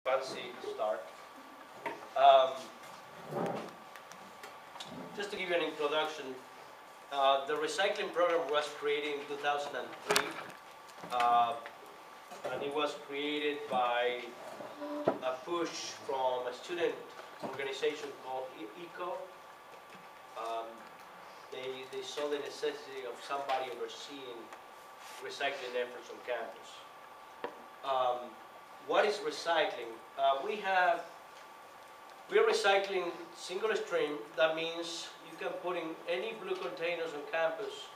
fancy start. Just to give you an introduction, the recycling program was created in 2003, and it was created by a push from a student organization called ECO. They saw the necessity of somebody overseeing recycling efforts on campus. What is recycling? We are recycling single stream. That means you can put in any blue containers on campus,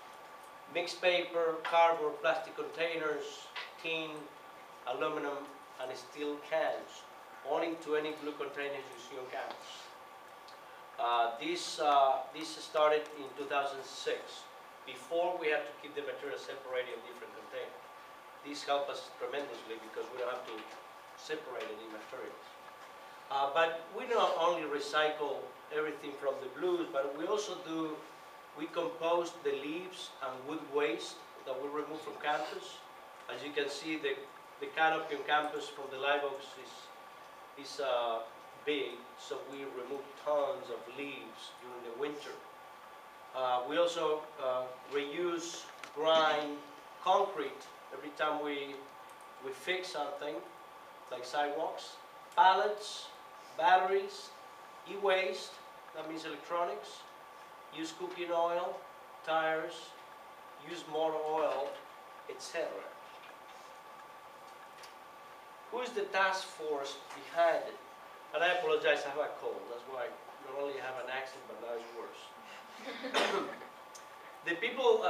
mixed paper, cardboard, plastic containers, tin, aluminum, and steel cans, all into any blue containers you see on campus. This started in 2006. Before, we had to keep the material separated in different containers. This helped us tremendously because we don't have to separate any materials. But we not only recycle everything from the blues, but we compost the leaves and wood waste that we remove from campus. As you can see, the canopy on campus from the live oaks is big, so we remove tons of leaves during the winter. We also reuse grind concrete every time we fix something, like sidewalks, pallets, batteries, e-waste, that means electronics, use cooking oil, tires, use motor oil, etc. Who is the task force behind it? And I apologize, I have a cold. That's why normally I have an accent, but now it's worse. The people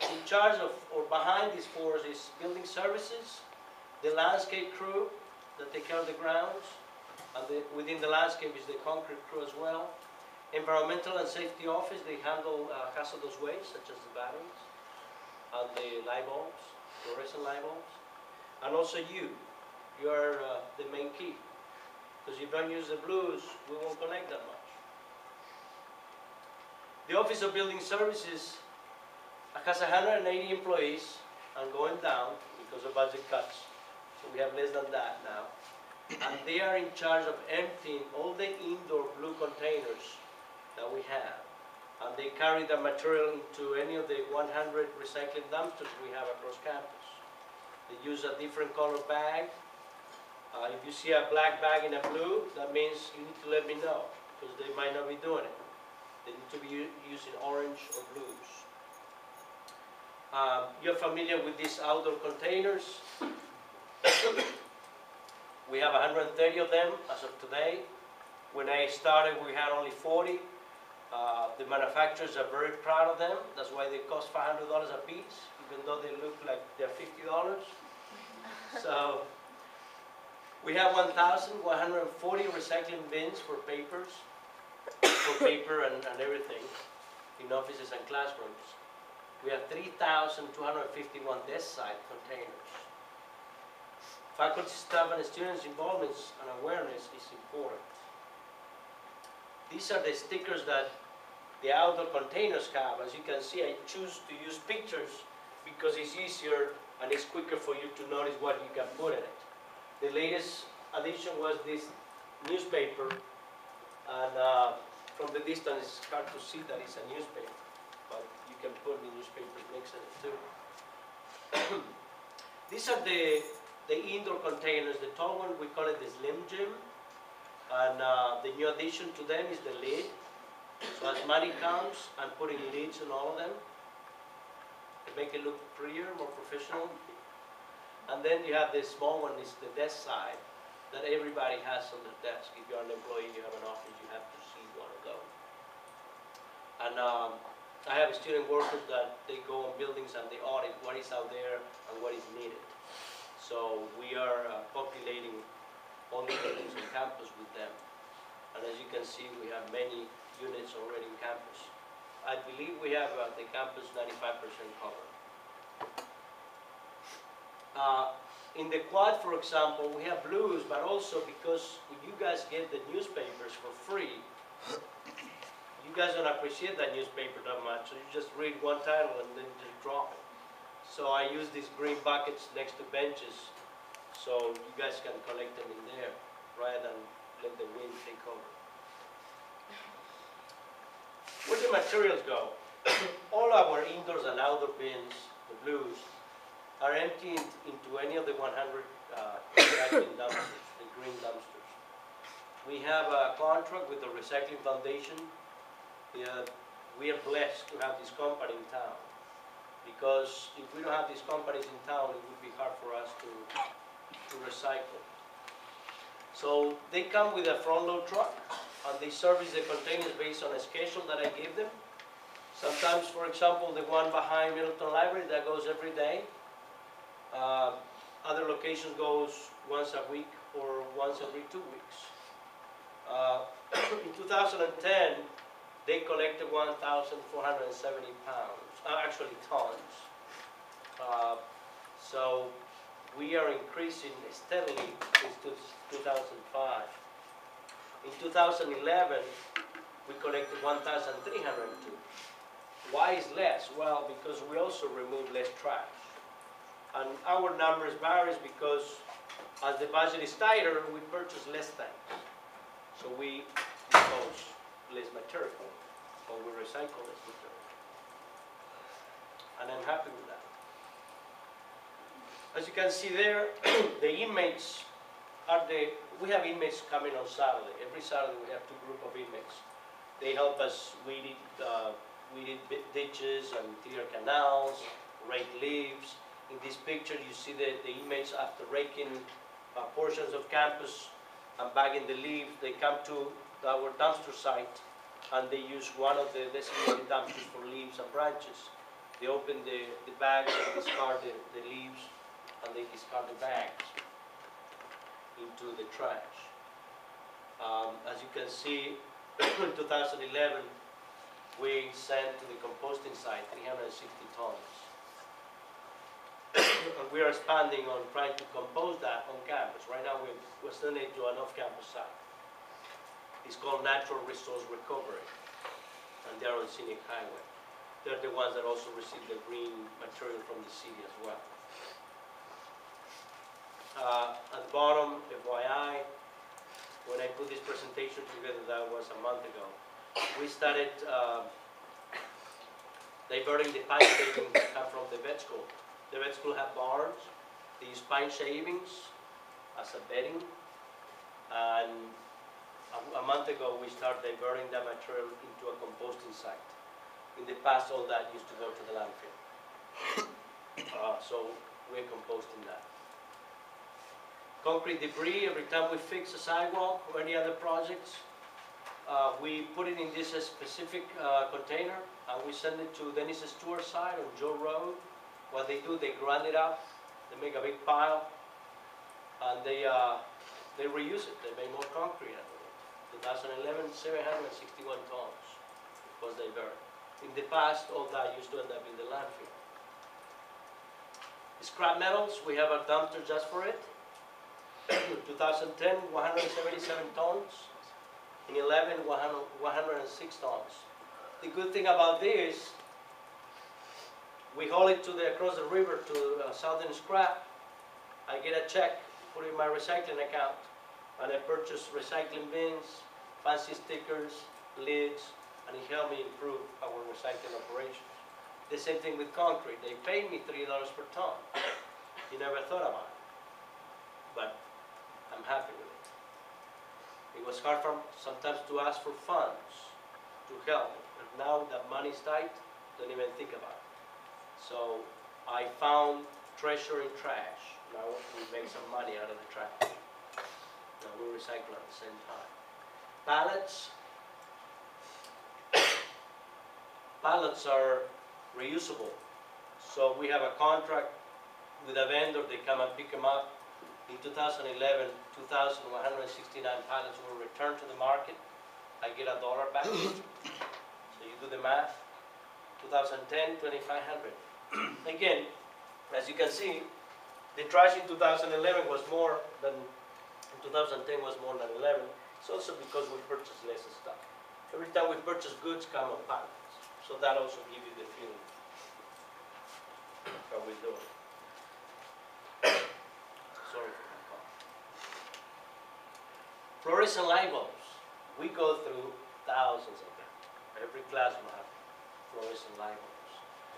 in charge of or behind this force is building services, the landscape crew that take care of the grounds, and within the landscape is the concrete crew as well. Environmental and safety office, they handle hazardous waste such as the batteries and the live bulbs, fluorescent live bulbs. And also you are the main key, because if you don't use the blues, we won't connect that much. The Office of Building Services has 180 employees and going down because of budget cuts. So we have less than that now. And they are in charge of emptying all the indoor blue containers that we have. And they carry the material into any of the 100 recycling dumpsters we have across campus. They use a different color bag. If you see a black bag in a blue, that means you need to let me know, because they might not be doing it. They need to be using orange or blues. You're familiar with these outdoor containers. We have 130 of them as of today. When I started, we had only 40. The manufacturers are very proud of them. That's why they cost $500 a piece, even though they look like they're $50. So we have 1,140 recycling bins for paper and everything in offices and classrooms. We have 3,251 desk side containers. Faculty, staff, and students' involvement and awareness is important. These are the stickers that the outdoor containers have. As you can see, I choose to use pictures because it's easier and it's quicker for you to notice what you can put in it. The latest addition was this newspaper, and from the distance it's hard to see that it's a newspaper, but you can put the newspapers next to it too. These are the indoor containers. The tall one, we call it the Slim Jim, and the new addition to them is the lid. So as money comes, I'm putting lids on all of them to make it look prettier, more professional. And then you have the small one, is the desk side, that everybody has on their desk. If you're an employee, you have an office, you have to see one of those. And I have student workers that they go on buildings and they audit what is out there and what is needed. So we are populating all the buildings on campus with them. And as you can see, we have many units already in campus. I believe we have the campus 95% covered. In the quad, for example, we have blues, but also because you guys get the newspapers for free, you guys don't appreciate that newspaper that much, so you just read one title and then just drop it. So I use these green buckets next to benches So you guys can collect them in there rather than let the wind take over. Where do materials go? All our indoors and outdoor bins, the blues, are emptied into any of the 100 recycling dumpsters, the green dumpsters. We have a contract with the Recycling Foundation. We are blessed to have this company in town, because if we don't have these companies in town, it would be hard for us to recycle. So they come with a front load truck, and they service the containers based on a schedule that I give them. Sometimes, for example, the one behind Middleton Library, that goes every day. Other locations goes once a week or once every 2 weeks. In 2010, they collected 1,470 pounds, actually tons. So we are increasing steadily since 2005. In 2011, we collected 1,302. Why is less? Well, because we also remove less trash. And our numbers varies because as the budget is tighter, we purchase less things. So we dispose less material, or we recycle less material. And I'm happy with that. As you can see there, the inmates we have inmates coming on Saturday. Every Saturday we have 2 groups of inmates. They help us weed ditches and clear canals, rake leaves. In this picture you see the inmates after raking portions of campus and bagging the leaves. They come to our dumpster site and they use one of the designated dumpsters for leaves and branches. They open the bags and discard the leaves, and they discard the bags into the trash. As you can see, in 2011, we sent to the composting site 360 tons. And we are expanding on trying to compose that on campus. Right now, we're sending it to an off-campus site. It's called Natural Resource Recovery, and they're on Scenic Highway. They're the ones that also receive the green material from the city as well. At the bottom, FYI, when I put this presentation together, that was a month ago, we started diverting the pine shavings that come from the vet school. The vet school have barns. They use pine shavings as a bedding. And a month ago, we started diverting that material into a composting site. In the past, all that used to go to the landfill. So we're composting that. Concrete debris, every time we fix a sidewalk or any other projects, we put it in this specific container, and we send it to Dennis Stewart's side on Joe Road. What they do, they grind it up, they make a big pile, and they reuse it. They make more concrete out of it. 2011, 761 tons was diverted. In the past, all that used to end up in the landfill. Scrap metals, we have a dumpster just for it. 2010, 177 tons. In 11, 106 tons. The good thing about this, we haul it across the river to Southern Scrap. I get a check, put it in my recycling account, and I purchase recycling bins, fancy stickers, lids, and it helped me improve our recycling operations. The same thing with concrete. They pay me $3 per ton. You never thought about it, but I'm happy with it. It was hard sometimes to ask for funds to help, but now that money's tight, don't even think about it. So I found treasure in trash. Now we make some money out of the trash. Now we recycle at the same time. Pallets. Pallets are reusable. So we have a contract with a vendor. They come and pick them up. In 2011, 2,169 pallets were returned to the market. I get $1 back. So you do the math. 2010, 2,500. Again, as you can see, the trash in 2011 was more than, in 2010 was more than 11. It's also because we purchased less stuff. Every time we purchase goods, come on pallets. So that also gives you the feeling how we're doing. Sorry. Fluorescent light bulbs. We go through thousands of them. Every class will have fluorescent light bulbs.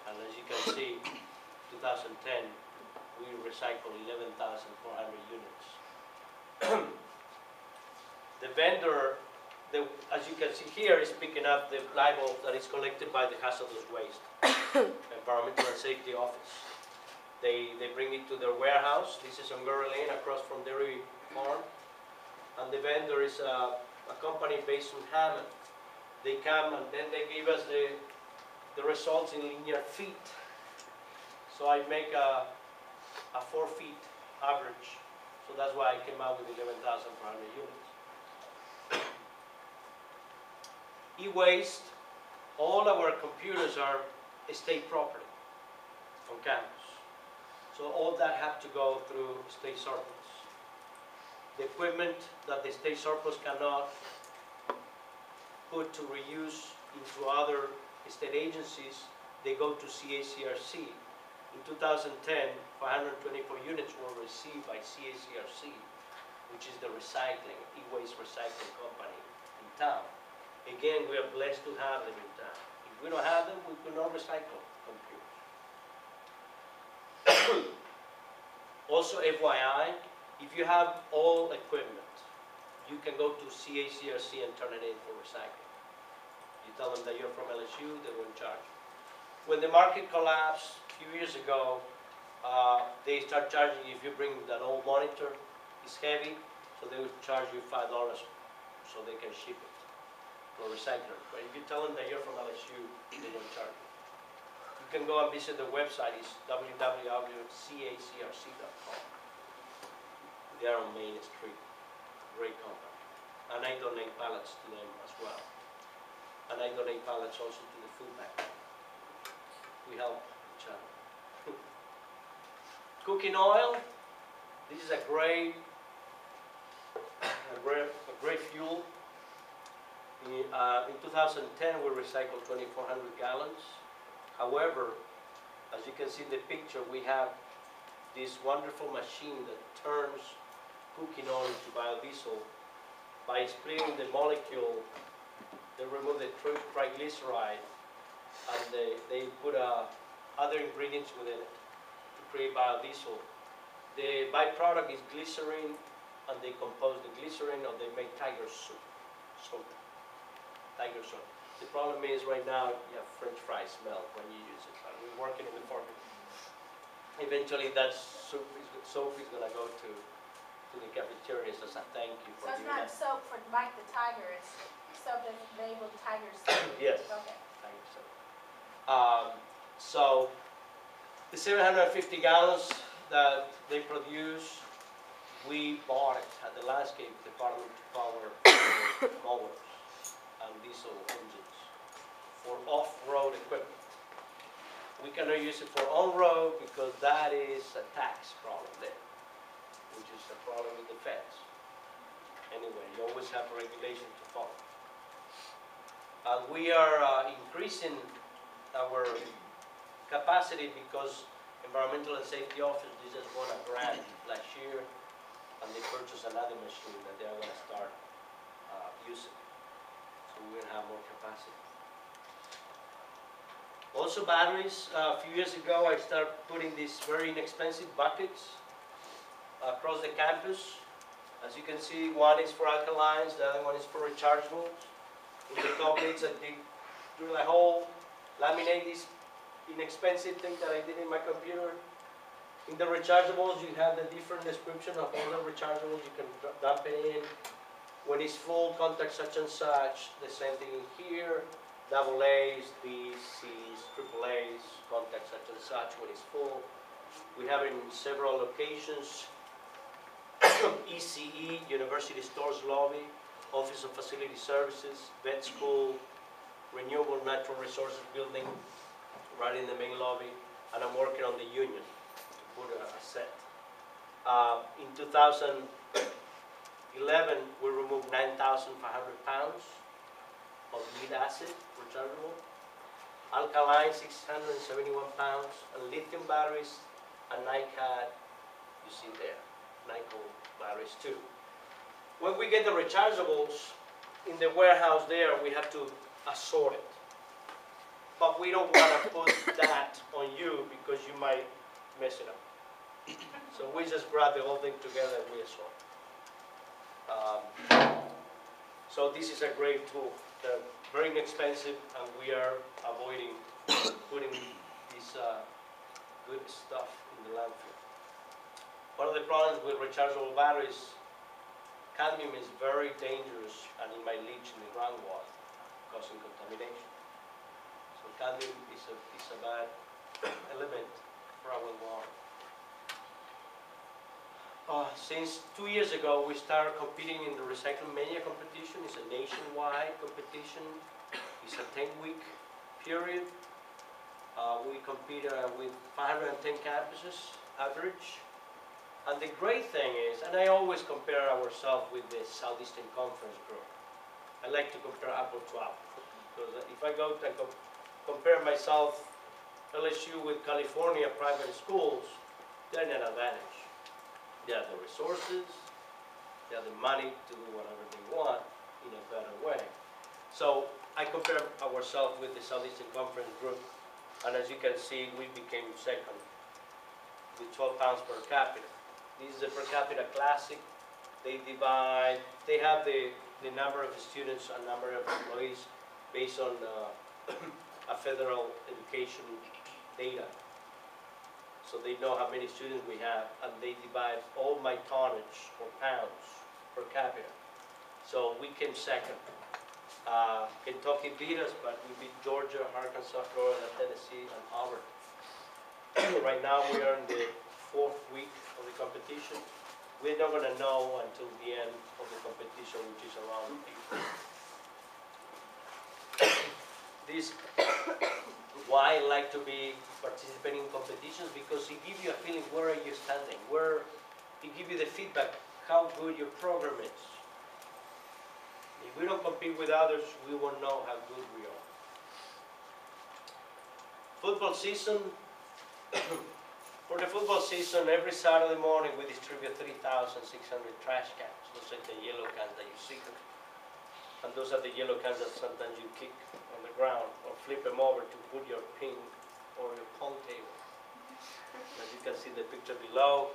And as you can see, 2010, we recycled 11,400 units. The vendor, as you can see here, is picking up the light bulb that is collected by the hazardous waste, Environmental and Safety Office. They bring it to their warehouse. This is on Gurry Lane across from Dairy Farm. And the vendor is a company based in Hammond. They come and then they give us the results in linear feet. So I make a 4 feet average. So that's why I came out with 11,400 units. E-waste, all our computers are state property on campus. So all that have to go through state surplus. The equipment that the state surplus cannot put to reuse into other state agencies, they go to CACRC. In 2010, 524 units were received by CACRC, which is the recycling, e-waste recycling company in town. Again, we are blessed to have them in town. If we don't have them, we could not recycle computers. Also, FYI, if you have all equipment, you can go to CACRC and turn it in for recycling. You tell them that you're from LSU, they won't charge you. When the market collapsed a few years ago, they start charging you if you bring that old monitor, it's heavy, so they would charge you $5 so they can ship it to a recycler. But if you tell them that you're from LSU, they don't charge you. You can go and visit the website, it's www.cacrc.com. They are on Main Street, great company. And I donate pallets to them as well. And I donate pallets also to the food bank. We help each other. Cooking oil, this is a great fuel. In 2010, we recycled 2,400 gallons. However, as you can see in the picture, we have this wonderful machine that turns cooking oil into biodiesel. By splitting the molecule, they remove the triglyceride and they put other ingredients within it to create biodiesel. The byproduct is glycerin, and they compose the glycerin or they make tiger soap. Tiger soap. The problem is right now you have French fry smell when you use it. We're working on the formula. Eventually that soap is going to go to the cafeterias as a thank you for So it's doing not that. soap for Mike the Tiger, it's soap that's labeled Tiger soap? Yes. Okay. Tiger soap. So the 750 gallons that they produce, we bought it at the landscape department to power mowers and diesel engines for off-road equipment. We cannot use it for on-road because that is a tax problem there, which is a problem with the feds. Anyway, you always have a regulation to follow. We are increasing our capacity because Environmental and Safety Office just won a grant last year, and they purchased another machine that they are going to start using. So we're going to have more capacity. Also batteries, a few years ago I started putting these very inexpensive buckets across the campus. As you can see, one is for alkalines, the other one is for rechargeables. In the couplets I drill a hole, laminate this inexpensive thing that I did in my computer. In the rechargeables you have the different description of all the rechargeables, you can dump it in. When it's full, contact such and such, the same thing in here. Double A's, B's, C's, triple A's, contact such and such when it's full. We have it in several locations. ECE, University Stores Lobby, Office of Facility Services, Vet School, Renewable Natural Resources Building, right in the main lobby, and I'm working on the union to put a set. In 2011, we removed 9,500 pounds of lead acid rechargeable, alkaline 671 pounds, and lithium batteries, and NiCad, you see there, nickel batteries too. When we get the rechargeables in the warehouse there, we have to assort it. But we don't want to put that on you because you might mess it up. So we just grab the whole thing together and we assort. So this is a great tool. They're very inexpensive, and we are avoiding putting this good stuff in the landfill. One of the problems with rechargeable batteries, cadmium is very dangerous and it might leach in the groundwater, causing contamination. So cadmium is a bad element for our water. Since 2 years ago, we started competing in the Recycling Mania competition. It's a nationwide competition. It's a 10-week period. We compete with 510 campuses, average. And the great thing is, and I always compare ourselves with the Southeastern Conference group. I like to compare apple to apple. Because if I go and compare myself, LSU with California private schools, they're in an advantage. They have the resources, they have the money to do whatever they want in a better way. So I compare ourselves with the Southeastern Conference group, and as you can see, we became second with 12 pounds per capita. This is a per capita classic. They have the number of students and number of employees based on a federal education data. So they know how many students we have, and they divide all my tonnage or pounds per capita. So we came second. Kentucky beat us, but we beat Georgia, Arkansas, Florida, Tennessee, and Auburn. Right now we are in the 4th week of the competition. We're not going to know until the end of the competition, which is around April. This why I like to be participating in competitions, because it gives you a feeling where are you standing, where it gives you the feedback how good your program is. If we don't compete with others, we won't know how good we are. Football season. For the football season, every Saturday morning we distribute 3,600 trash cans. Those are the yellow cans that you see. And those are the yellow cans that sometimes you kick on the ground or flip them over to put your ping or your pong table. As you can see the picture below,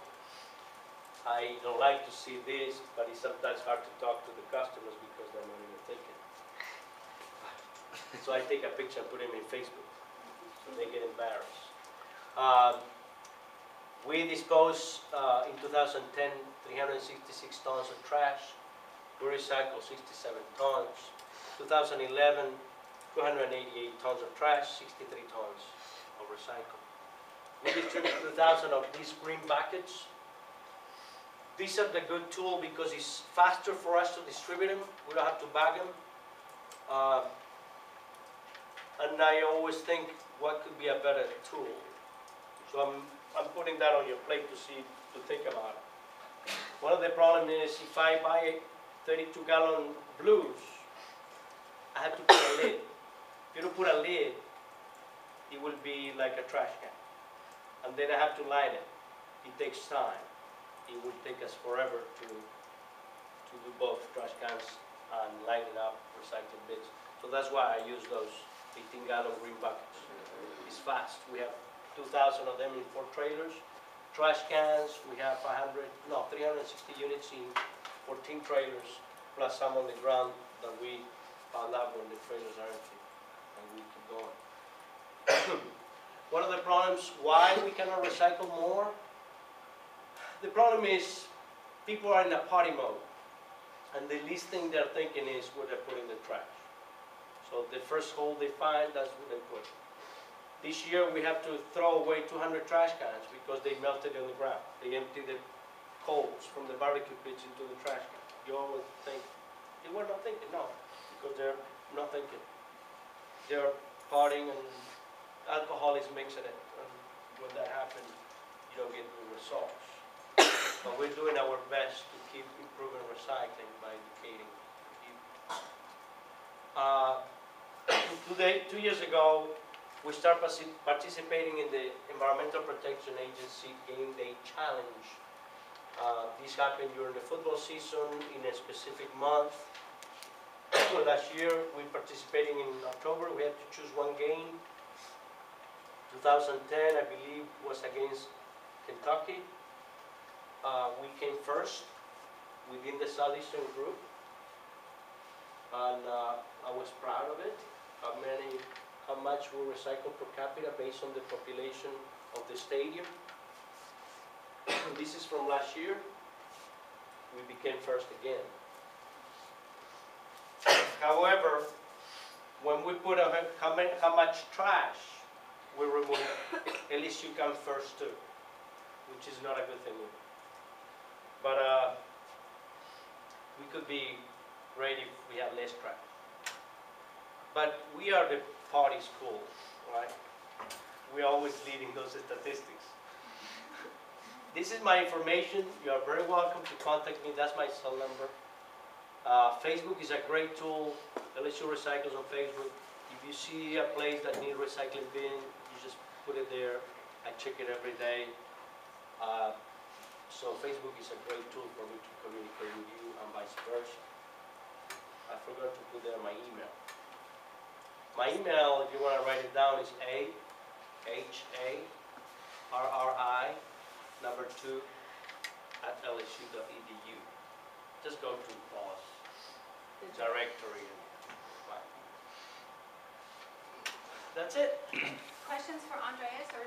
I don't like to see this, but it's sometimes hard to talk to the customers because they're not even thinking. So I take a picture and put them in Facebook, so they get embarrassed. We disposed in 2010 366 tons of trash. We recycled 67 tons. 2011, 288 tons of trash, 63 tons of recycle. We distributed 2,000 of these green buckets. These are the good tool because it's faster for us to distribute them. We don't have to bag them. And I always think, what could be a better tool? So I'm putting that on your plate to think about it. One of the problems is if I buy 32-gallon blues, I have to put a lid. If you don't put a lid, it will be like a trash can. And then I have to line it. It takes time. It will take us forever to do both trash cans and line it up, recycling bins. So that's why I use those 18-gallon green buckets. It's fast. We have 2,000 of them in 4 trailers. Trash cans, we have 360 units in 14 trailers, plus some on the ground that we found out when the trailers are empty, and we keep going. One of the problems why we cannot recycle more, the problem is people are in a party mode, and the least thing they're thinking is where they're putting the trash. So the first hole they find, that's where they put it. This year we have to throw away 200 trash cans because they melted on the ground. They emptied the coals from the barbecue pits into the trash can. You always think, they were not thinking, no, because they're not thinking. They're partying and alcohol is mixing it. And when that happens, you don't get good results. But we're doing our best to keep improving recycling by educating people. 2 years ago, we started participating in the Environmental Protection Agency Game Day Challenge. This happened during the football season in a specific month. Last year, we participating in October. We had to choose one game. 2010, I believe, was against Kentucky. We came first within the Southeastern group, and I was proud of it. How much we recycled per capita based on the population of the stadium. This is from last year. We became first again. However, when we put how much trash we remove, LSU comes first too, which is not a good thing either. But we could be great if we have less trash. But we are the party school, right? We're always leading those statistics. This is my information. You are very welcome to contact me. That's my cell number. Facebook is a great tool. LSU Recycles on Facebook. If you see a place that needs recycling bin, you just put it there. I check it every day. So Facebook is a great tool for me to communicate with you and vice versa. I forgot to put there my email. My email, if you want to write it down, is AHARRI2@lsu.edu. Just go to boss directory and find me. That's it. Questions for Andreas or